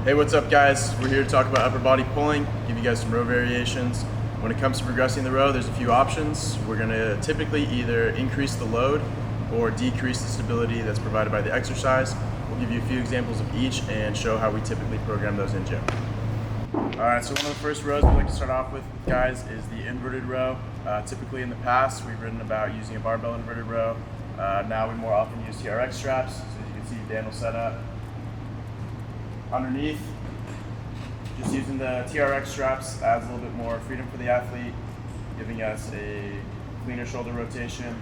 Hey, what's up guys? We're here to talk about upper body pulling, give you guys some row variations. When it comes to progressing the row, there's a few options. We're gonna typically either increase the load or decrease the stability that's provided by the exercise. We'll give you a few examples of each and show how we typically program those in gym. Alright, so one of the first rows we like to start off with guys is the inverted row. Typically in the past, we've written about using a barbell inverted row. Now we more often use TRX straps. So as you can see, Dan will set up underneath. Just using the TRX straps adds a little bit more freedom for the athlete, giving us a cleaner shoulder rotation,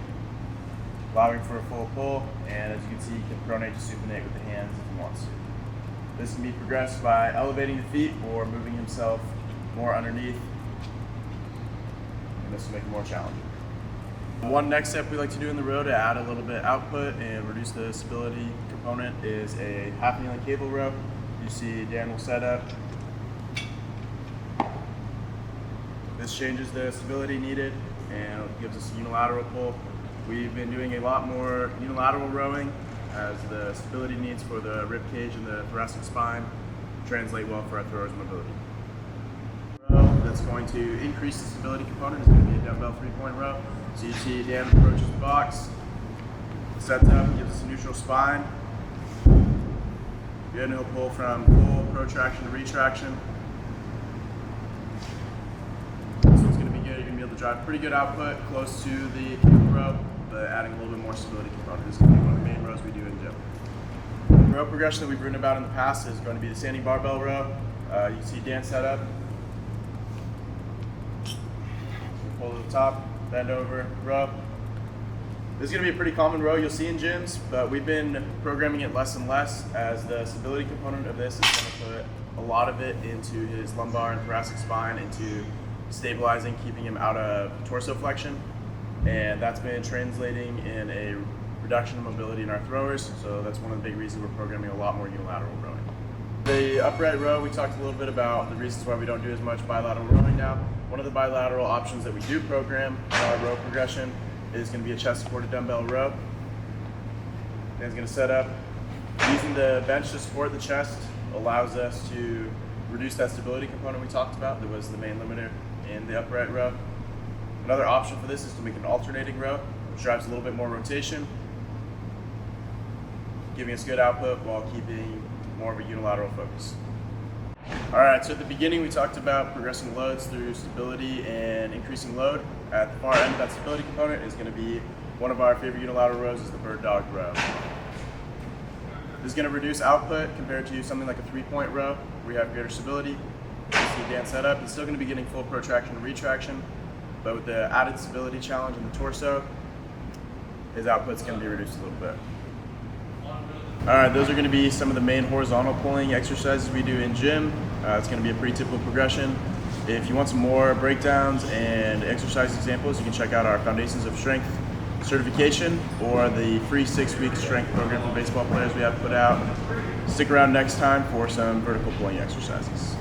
allowing for a full pull, and as you can see, he can pronate to supinate with the hands if he wants to. This can be progressed by elevating the feet or moving himself more underneath, and this will make it more challenging. One next step we like to do in the row to add a little bit output and reduce the stability component is a half kneeling cable row. You see Dan will set up. This changes the stability needed and gives us a unilateral pull. We've been doing a lot more unilateral rowing as the stability needs for the rib cage and the thoracic spine translate well for our throwers' mobility. Row that's going to increase the stability component is going to be a dumbbell 3-point row. So you see Dan approaches the box, sets up, gives us a neutral spine. Good, and he'll pull from full protraction to retraction. This one's going to be good. You're going to be able to drive pretty good output close to the cable row, but adding a little bit more stability component. This is going to be one of the main rows we do in gym. The row progression that we've written about in the past is going to be the standing barbell row. You see Dan set up. Pull to the top, bend over, row. This is going to be a pretty common row you'll see in gyms, but we've been programming it less and less as the stability component of this is going to put a lot of it into his lumbar and thoracic spine, into stabilizing, keeping him out of torso flexion, and that's been translating in a reduction of mobility in our throwers, so that's one of the big reasons we're programming a lot more unilateral rowing. The upright row, we talked a little bit about the reasons why we don't do as much bilateral rowing now. One of the bilateral options that we do program in our row progression is going to be a chest-supported dumbbell row. Dan's going to set up. Using the bench to support the chest allows us to reduce that stability component we talked about that was the main limiter in the upright row. Another option for this is to make an alternating row, which drives a little bit more rotation, giving us good output while keeping more of a unilateral focus. Alright, so at the beginning we talked about progressing loads through stability and increasing load. At the far end of that stability component is going to be one of our favorite unilateral rows is the Birddog Row. This is going to reduce output compared to something like a 3-point row where we have greater stability. You see Dan set up, it's still going to be getting full protraction and retraction, but with the added stability challenge in the torso, his output's going to be reduced a little bit. Alright, those are going to be some of the main horizontal pulling exercises we do in gym. It's going to be a pretty typical progression. If you want some more breakdowns and exercise examples, you can check out our Foundations of Strength certification or the free 6-week strength program for baseball players we have put out. Stick around next time for some vertical pulling exercises.